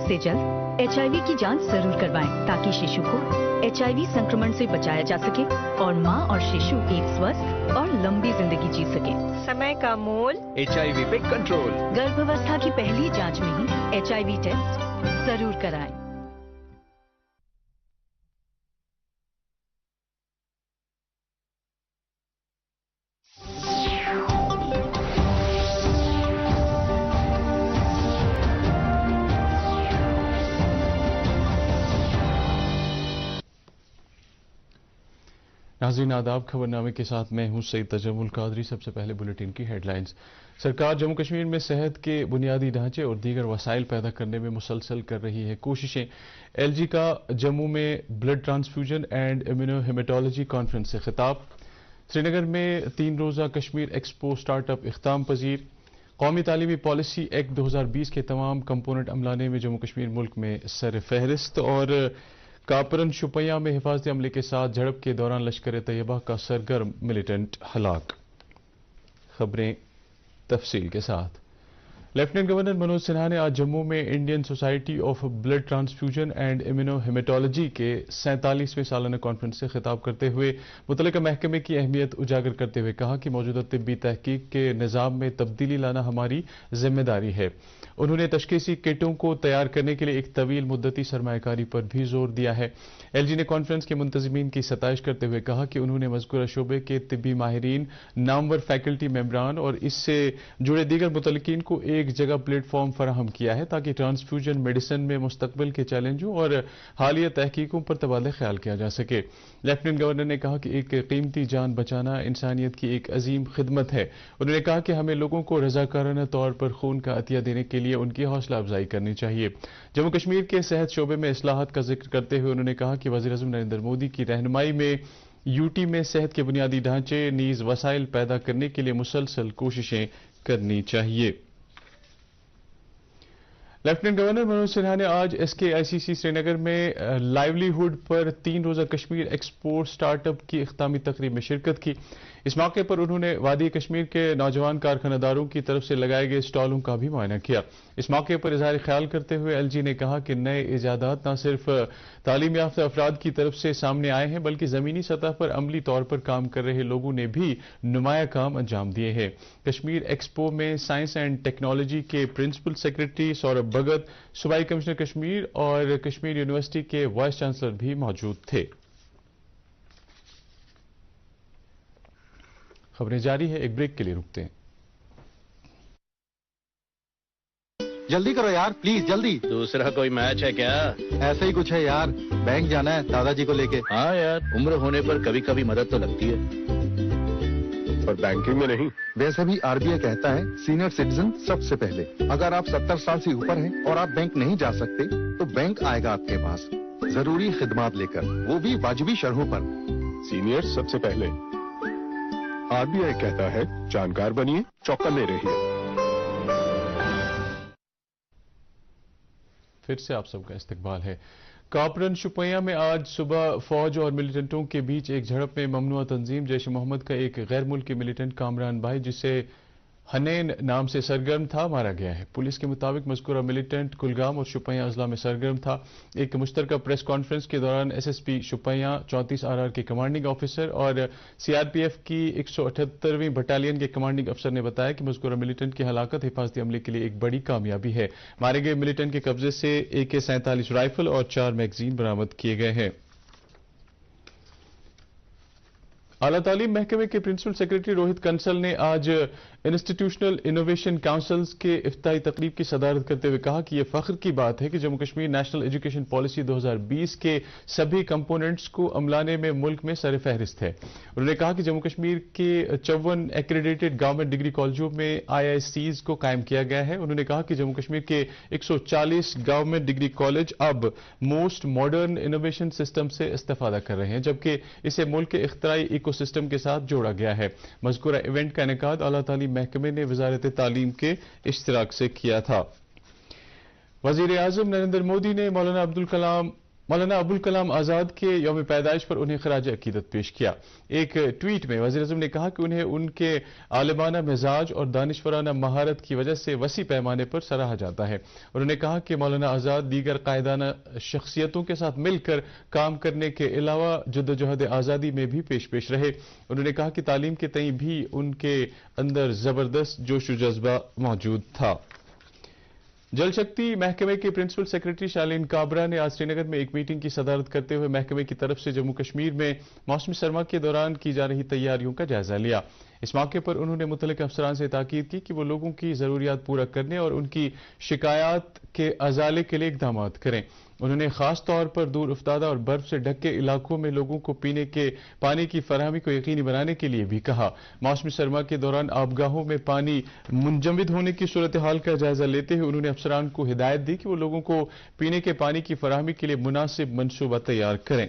से जल्द HIV की जांच जरूर करवाएं ताकि शिशु को HIV संक्रमण से बचाया जा सके और मां और शिशु एक स्वस्थ और लंबी जिंदगी जी सके। समय का मोल HIV पे कंट्रोल। गर्भावस्था की पहली जांच में ही HIV टेस्ट जरूर कराएं। नाज़रीन आदाब, खबरनामे के साथ मैं हूं सईद तजम्मुल कादरी। सबसे पहले बुलेटिन की हेडलाइंस। सरकार जम्मू कश्मीर में सेहत के बुनियादी ढांचे और दीगर वसाइल पैदा करने में मुसलसल कर रही है कोशिशें। LG का जम्मू में ब्लड ट्रांसफ्यूजन एंड इम्यूनोहेमेटोलॉजी कॉन्फ्रेंस से खिताब। श्रीनगर में 3 रोज़ा कश्मीर एक्सपो स्टार्टअप इख्ताम पजीर। कौमी तालीमी पॉलिसी एक्ट 2020 के तमाम कंपोनेंट अमलाने में जम्मू कश्मीर मुल्क में सर फहरिस्त। और कापरन शुपैया में हिफाजती अमले के साथ झड़प के दौरान लश्कर तैयबा का सरगर्म मिलिटेंट हलाक। खबरें तफसील के साथ। लेफ्टिनेंट गवर्नर मनोज सिन्हा ने आज जम्मू में Indian society of blood transfusion and immunohaematology के 47वें सालाना कॉन्फ्रेंस से खिताब करते हुए मुतल्लिका महकमे की अहमियत उजागर करते हुए कहा कि मौजूदा तिब्बी तहकीक के निज़ाम में तब्दीली लाना हमारी जिम्मेदारी है। उन्होंने तशखीसी किटों को तैयार करने के लिए एक तवील मुद्दती सरमायाकारी पर भी जोर दिया है। LG ने कॉन्फ्रेंस के मुंतज़मीन की सताइश करते हुए कहा कि उन्होंने मज़कूरा शोबे के तिब्बी माहिरीन, नामवर फैकल्टी मेंबरान और इससे जुड़े दीगर मुतल्लिकीन को एक जगह प्लेटफॉर्म फराहम किया है ताकि ट्रांसफ्यूजन मेडिसिन में मुस्तकबिल के चैलेंजों और हालिया तहकीकों पर तबादला ख्याल किया जा सके। लेफ्टिनेंट गवर्नर ने कहा कि एक कीमती जान बचाना इंसानियत की एक अजीम खिदमत है। उन्होंने कहा कि हमें लोगों को रजाकाराना तौर पर खून का अतिया देने के लिए उनकी हौसला अफजाई करनी चाहिए। जम्मू कश्मीर के सेहत शोबे में इस्लाहात का जिक्र करते हुए उन्होंने कहा कि वज़ीर आज़म नरेंद्र मोदी की रहनुमाई में यूटी में सेहत के बुनियादी ढांचे नीज वसाइल पैदा करने के लिए मुसलसल कोशिशें करनी चाहिए। लेफ्टिनेंट गवर्नर मनोज सिन्हा ने आज SKICC श्रीनगर में लाइवलीहुड पर 3 रोज़ा कश्मीर एक्सपो स्टार्टअप की इख्तामी तकरीब में शिरकत की। इस मौके पर उन्होंने वादी कश्मीर के नौजवान कारखानादारों की तरफ से लगाए गए स्टॉलों का भी मुआयना किया। इस मौके पर इजहार ख्याल करते हुए LG ने कहा कि नए इजादात न सिर्फ तालीम याफ्ता अफराद की तरफ से सामने आए हैं बल्कि ज़मीनी सतह पर अमली तौर पर काम कर रहे लोगों ने भी नुमाया काम अंजाम दिए हैं। कश्मीर एक्सपो में साइंस एंड टेक्नोलॉजी के प्रिंसिपल सेक्रेटरी सौरभ भगत, सूबाई कमिश्नर कश्मीर और कश्मीर यूनिवर्सिटी के वाइस चांसलर भी मौजूद थे। खबरें जारी है, एक ब्रेक के लिए रुकते हैं। जल्दी करो यार, प्लीज जल्दी। दूसरा कोई मैच है क्या? ऐसे ही कुछ है यार, बैंक जाना है दादाजी को लेके। हाँ यार, उम्र होने पर कभी कभी मदद तो लगती है, पर बैंकिंग में नहीं। वैसे भी RBI कहता है सीनियर सिटीजन सबसे पहले। अगर आप 70 साल से ऊपर हैं और आप बैंक नहीं जा सकते तो बैंक आएगा आपके पास जरूरी खिदमात लेकर, वो भी वाजिबी शरहों पर। सीनियर सबसे पहले। RBI कहता है जानकार बनिए, चौकन्ने रहिए। फिर से आप सबका इस्तकबाल है। कापरन शुपैया में आज सुबह फौज और मिलिटेंटों के बीच एक झड़प में ममनुआ तंजीम जैश मोहम्मद का एक गैर मुल्की मिलिटेंट कामरान भाई, जिसे हनैन नाम से सरगर्म था, मारा गया है। पुलिस के मुताबिक मज़कूरा मिलिटेंट कुलगाम और शुपैया अजला में सरगर्म था। एक मुश्तरका प्रेस कॉन्फ्रेंस के दौरान SSP शुपैया, 34 RR के कमांडिंग ऑफिसर और CRPF की 178वीं बटालियन के कमांडिंग अफसर ने बताया कि मज़कूरा मिलिटेंट की हलाकत हिफाजती अमले के लिए एक बड़ी कामयाबी है। मारे गए मिलिटेंट के कब्जे से AK-47 राइफल और 4 मैगजीन बरामद किए गए हैं। आला तालीम महकमे के प्रिंसिपल सेक्रेटरी रोहित कंसल ने आज इंस्टीट्यूशनल इनोवेशन काउंसिल्स के इफ्ताही तकरीब की सदारत करते हुए कहा कि यह फख्र की बात है कि Jammu Kashmir national education policy 2020 के सभी कंपोनेंट्स को अमलाने में मुल्क में सर फहरिस्त है। उन्होंने कहा कि जम्मू कश्मीर के 54 एक्रेडिटेड गवर्नमेंट डिग्री कॉलेजों में IICs को कायम किया गया है। उन्होंने कहा कि जम्मू कश्मीर के 140 गवर्नमेंट डिग्री कॉलेज अब मोस्ट मॉडर्न इनोवेशन सिस्टम से इस्तेफादा कर रहे हैं, जबकि इसे मुल्क के इख्तराई इकोसिस्टम के साथ जोड़ा गया है। मज़कूरा इवेंट का इनेकाद आला तालीम महकमे ने वजारत तालीम के इश्तिराक से किया था। वजीर आज़म नरेंद्र मोदी ने मौलाना अब्दुल कलाम मौलाना अबुल कलाम आजाद के यौम पैदाइश पर उन्हें खराज अकीदत पेश किया। एक ट्वीट में वज़ीर आज़म ने कहा कि उन्हें उनके आलिमाना मिजाज और दानिशवराना महारत की वजह से वसी पैमाने पर सराहा जाता है। उन्होंने कहा कि मौलाना आजाद दीगर कायदाना शख्सियतों के साथ मिलकर काम करने के अलावा जद्दोजहद आज़ादी में भी पेश रहे। उन्होंने कहा कि तालीम के तई भी उनके अंदर जबरदस्त जोश व जज्बा मौजूद था। जल शक्ति महकमे के प्रिंसिपल सेक्रेटरी शालीन काबरा ने आज श्रीनगर में एक मीटिंग की सदारत करते हुए महकमे की तरफ से जम्मू कश्मीर में मौसमी सरमा के दौरान की जा रही तैयारियों का जायजा लिया। इस मौके पर उन्होंने मुतल्लिक अफसरान से ताकीद की कि वो लोगों की जरूरियात पूरा करने और उनकी शिकायत के अजाले के लिए इकदाम करें। उन्होंने खास तौर पर दूर उफ्तादा और बर्फ से ढके इलाकों में लोगों को पीने के पानी की फराहमी को यकीनी बनाने के लिए भी कहा। मौसमी सरमा के दौरान आबगाहों में पानी मुंजमद होने की सूरत हाल का जायजा लेते हुए उन्होंने अफसरान को हिदायत दी कि वो लोगों को पीने के पानी की फराहमी के लिए मुनासिब मनसूबा तैयार करें।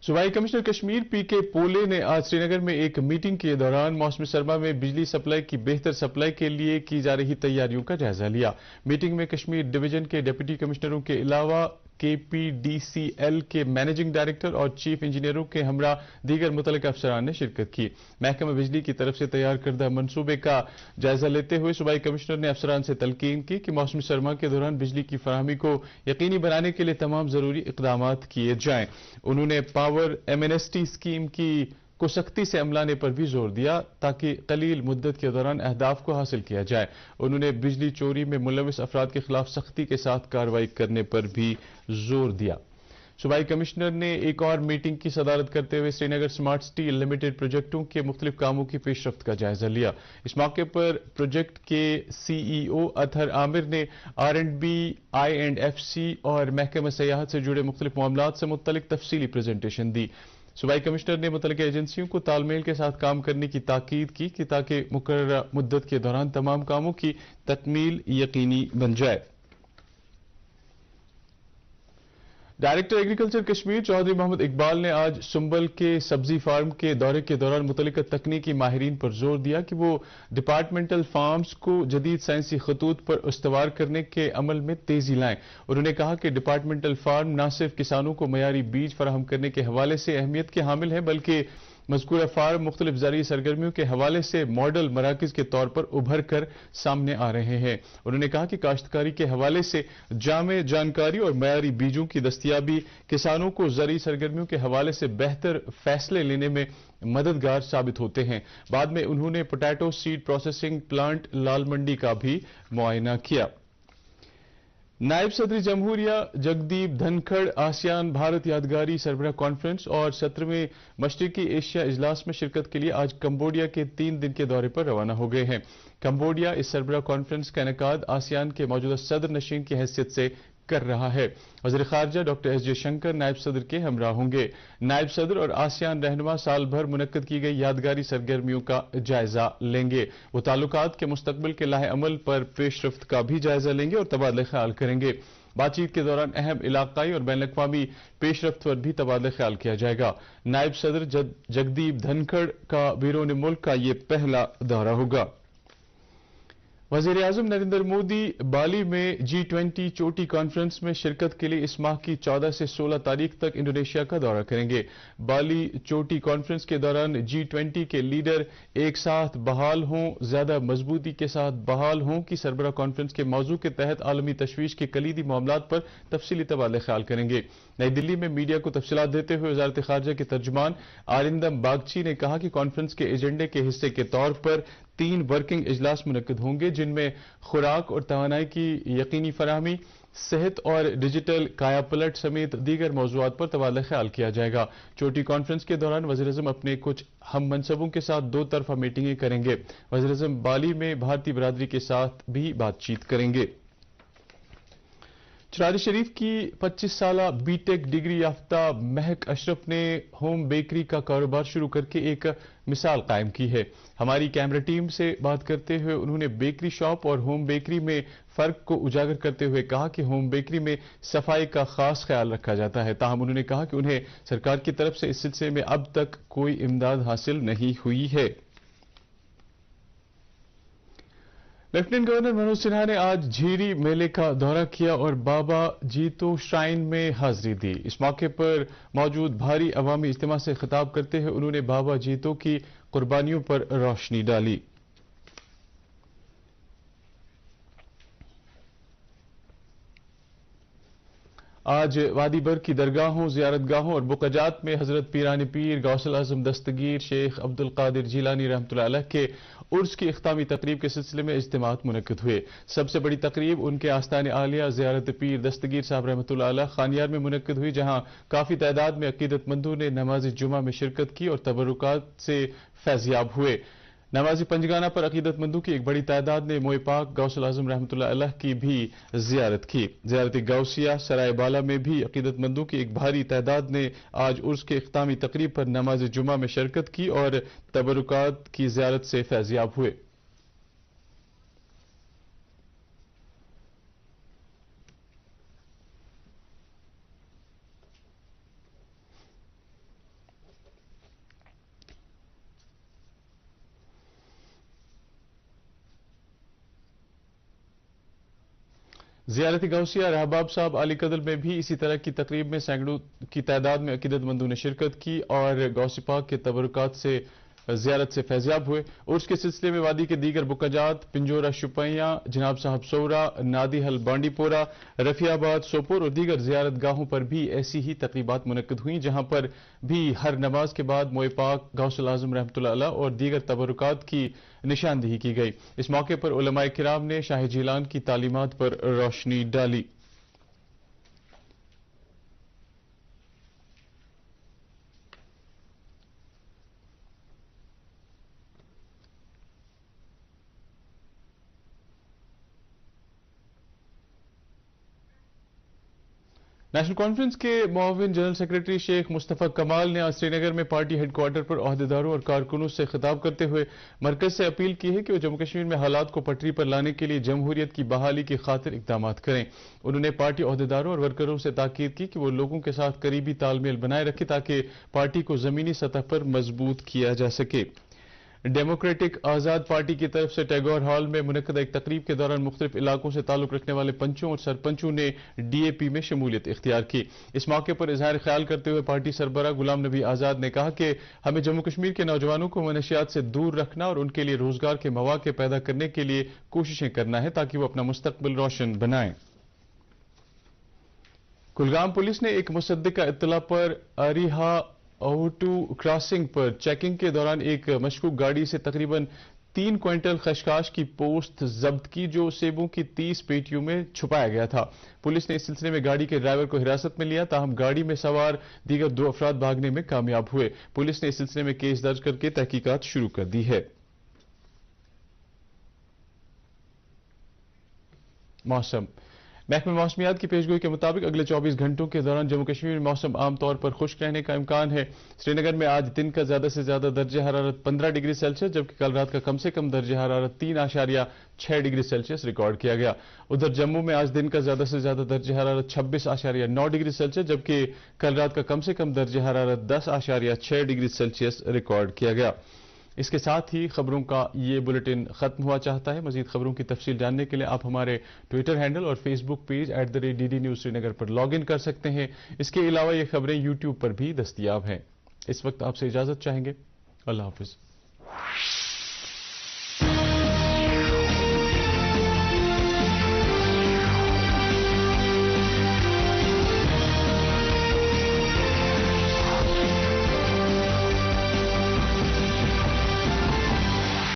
सूबाई कमिश्नर कश्मीर पीके पोले ने आज श्रीनगर में एक मीटिंग के दौरान मौसमी सरमा में बिजली सप्लाई की बेहतर सप्लाई के लिए की जा रही तैयारियों का जायजा लिया। मीटिंग में कश्मीर डिवीजन के डिप्टी कमिश्नरों के अलावा KPDCL के मैनेजिंग डायरेक्टर और चीफ इंजीनियरों के हमरा दीगर मुतल्लिका अफसरान ने शिरकत की। महकमा बिजली की तरफ से तैयार करदा मनसूबे का जायजा लेते हुए सूबाई कमिश्नर ने अफसरान से तलकीन की कि मौसमी सरमा के दौरान बिजली की फराहमी को यकीनी बनाने के लिए तमाम जरूरी इकदाम किए जाएं। उन्होंने पावर MNST स्कीम को सख्ती से अमलाने पर भी जोर दिया ताकि कलील मुद्दत के दौरान अहदाफ को हासिल किया जाए। उन्होंने बिजली चोरी में मुलविस अफराद के खिलाफ सख्ती के साथ कार्रवाई करने पर भी जोर दिया। सूबाई कमिश्नर ने एक और मीटिंग की सदारत करते हुए श्रीनगर स्मार्ट सिटी लिमिटेड प्रोजेक्टों के मुख्तलिफ कामों की पेशरफ्त का जायजा लिया। इस मौके पर प्रोजेक्ट के CEO अतहर आमिर ने R&B, I&FC और महकमा सयाहत से जुड़े मुख्तलिफ मामलात से मुत्तलिक तफसीली प्रेजेंटेशन दी। सूबाई कमिश्नर ने मुतल्लिका एजेंसियों को तालमेल के साथ काम करने की ताकीद की कि ताकि मुकर्ररा मुद्दत के दौरान तमाम कामों की तकमील यकीनी बन जाए। डायरेक्टर एग्रीकल्चर कश्मीर चौधरी मोहम्मद इकबाल ने आज सुंबल के सब्जी फार्म के दौरे के दौरान मुतल्लिका तकनीकी माहिरीन पर जोर दिया कि वो डिपार्टमेंटल फार्म्स को जदीद साइंसी खतूत पर उस्तवार करने के अमल में तेजी लाएं। उन्होंने कहा कि डिपार्टमेंटल फार्म न सिर्फ किसानों को मयारी बीज फराहम करने के हवाले से अहमियत के हामिल है बल्कि मज़कूरा फार्म मुख्तलिफ ज़रूरी सरगर्मियों के हवाले से मॉडल मराकज़ के तौर पर उभर कर सामने आ रहे हैं। उन्होंने कहा कि काश्तकारी के हवाले से जामे जानकारी और मयारी बीजों की दस्तयाबी किसानों को ज़रूरी सरगर्मियों के हवाले से बेहतर फैसले लेने में मददगार साबित होते हैं। बाद में उन्होंने पोटैटो सीड प्रोसेसिंग प्लांट लाल मंडी का भी मुआयना किया। नायब सदर जमहूरिया जगदीप धनखड़ आसियान भारत यादगारी सरबराह कॉन्फ्रेंस और 17वें मशरिकी एशिया इजलास में शिरकत के लिए आज कंबोडिया के 3 दिन के दौरे पर रवाना हो गए हैं। कंबोडिया इस सरबराह कॉन्फ्रेंस का इनेकाद आसियान के मौजूदा सदर नशीन की हैसियत से कर रहा है। वज़ीर ख़ारजा डॉक्टर S जयशंकर नायब सदर के हमरा होंगे। नायब सदर और आसियान रहनुमा साल भर मुनक्कद की गई यादगारी सरगर्मियों का जायजा लेंगे। वो ताल्लुकात के मुस्तकबिल के लाहे अमल पर पेशरफ्त का भी जायजा लेंगे और तबादला ख्याल करेंगे। बातचीत के दौरान अहम इलाकाई और बैन अक़वामी पेशरफ्त पर भी तबादला ख्याल किया जाएगा। नायब सदर जगदीप धनखड़ का बैरून मुल्क का ये पहला दौरा होगा। वज़ीर आज़म नरेंद्र मोदी बाली में G20 चोटी कॉन्फ्रेंस में शिरकत के लिए इस माह की 14 से 16 तारीख तक इंडोनेशिया का दौरा करेंगे। बाली चोटी कॉन्फ्रेंस के दौरान G20 के लीडर एक साथ बहाल हों, ज्यादा मजबूती के साथ बहाल हों की सरबराह कॉन्फ्रेंस के मौजू के तहत आलमी तशवीश के कलीदी मामलात पर तफसीली तबादला ख्याल करेंगे। नई दिल्ली में मीडिया को तफसीलात देते हुए वज़ारत ख़ारजा के तर्जुमान आरिंदम बागची ने कहा कि कॉन्फ्रेंस के एजेंडे के हिस्से के तौर पर 3 वर्किंग इजलास मुनक्किद होंगे जिनमें खुराक और तवानाई की यकीनी फराहमी, सेहत और डिजिटल कायापलट समेत दीगर मौज़ूआत पर तबादला ख्याल किया जाएगा। चोटी कॉन्फ्रेंस के दौरान वज़ीर-ए-आज़म अपने कुछ हम मनसबों के साथ 2 तरफा मीटिंगें करेंगे। वज़ीर-ए-आज़म बाली में भारतीय बरादरी के साथ भी बातचीत करेंगे। चरारी शरीफ की 25 साला बीटेक डिग्री याफ्ता महक अशरफ ने होम बेकरी का कारोबार शुरू करके एक मिसाल कायम की है। हमारी कैमरा टीम से बात करते हुए उन्होंने बेकरी शॉप और होम बेकरी में फर्क को उजागर करते हुए कहा कि होम बेकरी में सफाई का खास ख्याल रखा जाता है। ताहम उन्होंने कहा कि उन्हें सरकार की तरफ से इस सिलसिले में अब तक कोई इमदाद हासिल नहीं हुई है। لیفٹیننٹ گورنر منوج سنہا نے آج جھیری میلے کا دورہ کیا اور بابا جیتو شرائن میں حاضری دی۔ اس موقع پر موجود بھاری عوامی اجتماع سے خطاب کرتے ہوئے انہوں نے بابا جیتو کی قربانیوں پر روشنی ڈالی۔ آج وادی بر کی درگاہوں، زیارت گاہوں اور بقجات میں حضرت پیران پیر غوث الاعظم دستگیر شیخ عبد القادر جیلانی رحمۃ اللہ علیہ کے عرس کی اختتامی تقریب کے سلسلے میں اجتماعات منعقد ہوئے۔ سب سے بڑی تقریب ان کے آستان عالیہ زیارت پیر دستگیر صاحب رحمۃ اللہ علیہ خانیار میں منعقد ہوئی، جہاں کافی تعداد میں عقیدت مندوں نے نماز جمعہ میں شرکت کی اور تبرکات سے فیضیاب ہوئے۔ نماز پنجگانہ پر عقیدت مندوں کی ایک بڑی تعداد نے موئے پاک غوث الاعظم رحمۃ اللہ علیہ کی بھی زیارت کی۔ زیارت غوثیہ سرائے بالا میں بھی عقیدت مندوں کی ایک بھاری تعداد نے آج عرس کے اختتامی تقریب پر نماز جمعہ میں شرکت کی اور تبرکات کی زیارت سے فیضیاب ہوئے۔ زیارت غوثیہ رہباب صاحب علی قدل میں بھی اسی طرح کی تقریب میں سینکڑوں کی تعداد میں عقیدت مندوں نے شرکت کی اور غوث پاک کے تبرکات سے زیارت سے فیضیاب ہوئے۔ عرس کے سلسلے میں وادی کے دیگر بقجات پنجورہ شپیاں، جناب صاحب سورا، نادی حل بانڈی پورہ، رفیع آباد سوپور اور دیگر زیارت گاہوں پر بھی ایسی ہی تقریبات منعقد ہوئیں، جہاں پر بھی ہر نماز کے بعد موئے پاک غوث الاعظم رحمۃ اللہ علیہ اور دیگر تبرکات کی نشاندہی کی گئی۔ اس موقع پر علماء کرام نے شاہ جیلان کی تعلیمات پر روشنی ڈالی۔ نیشنل کانفرنس کے معاون جنرل سیکرٹری شیخ مصطفیٰ کمال نے آج سری نگر میں پارٹی ہیڈ کوارٹر پر عہدیداروں اور کارکنوں سے خطاب کرتے ہوئے مرکز سے اپیل کی ہے کہ وہ جموں کشمیر میں حالات کو پٹری پر لانے کے لیے جمہوریت کی بحالی کی خاطر اقدامات کریں۔ انہوں نے پارٹی عہدیداروں اور ورکروں سے تاکید کی کہ وہ لوگوں کے ساتھ قریبی تال میل بنائے رکھیں تاکہ پارٹی کو زمینی سطح پر مضبوط کیا جا سکے۔ ڈیموکریٹک آزاد پارٹی کی طرف سے ٹیگور ہال میں منعقدہ ایک تقریب کے دوران مختلف علاقوں سے تعلق رکھنے والے پنچوں اور سرپنچوں نے ڈی اے پی میں شمولیت اختیار کی۔ اس موقع پر اظہار خیال کرتے ہوئے پارٹی سربراہ غلام نبی آزاد نے کہا کہ ہمیں جموں کشمیر کے نوجوانوں کو منشیات سے دور رکھنا اور ان کے لیے روزگار کے مواقع پیدا کرنے کے لیے کوششیں کرنا ہے تاکہ وہ اپنا مستقبل روشن بنائیں۔ کلگام پولیس نے ایک مصدقہ اطلاع پر اریہا اوٹو کراسنگ پر چیکنگ کے دوران ایک مشکوک گاڑی سے تقریباً 3 کوئنٹل خشخاش کی پوست ضبط کی جو سیبوں کی 30 پیٹیوں میں چھپایا گیا تھا۔ پولیس نے اس سلسلے میں گاڑی کے ڈرائیور کو حراست میں لیا، تاہم گاڑی میں سوار دیگر 2 افراد بھاگنے میں کامیاب ہوئے۔ پولیس نے اس سلسلے میں کیس درج کر کے تحقیقات شروع کر دی ہے۔ موسم محکمہ موسمیات کی پیشگوئی کے مطابق اگلے 24 گھنٹوں کے دوران جموں کشمیر میں موسم عام طور پر خشک رہنے کا امکان ہے۔ سری نگر میں آج دن کا زیادہ سے زیادہ درجہ حرارت 15 ڈگری سیلسیس جبکہ کل رات کا کم سے کم درجہ حرارت 3.6 ڈگری سیلسیس ریکارڈ کیا گیا۔ ادھر جموں میں آج دن کا زیادہ سے زیادہ درجہ حرارت 26.9 ڈگری سیلسیس جبکہ کل رات کا کم سے کم درجہ حرارت 10.6 ڈگری سیلسیس ریکارڈ کیا گیا۔ اس کے ساتھ ہی خبروں کا یہ بلیٹن ختم ہوا چاہتا ہے۔ مزید خبروں کی تفصیل جاننے کے لیے آپ ہمارے ٹویٹر ہینڈل اور Facebook page @DD News Srinagar پر لاگ ان کر سکتے ہیں۔ اس کے علاوہ یہ خبریں یوٹیوب پر بھی دستیاب ہیں۔ اس وقت آپ سے اجازت چاہیں گے۔ اللہ حافظ۔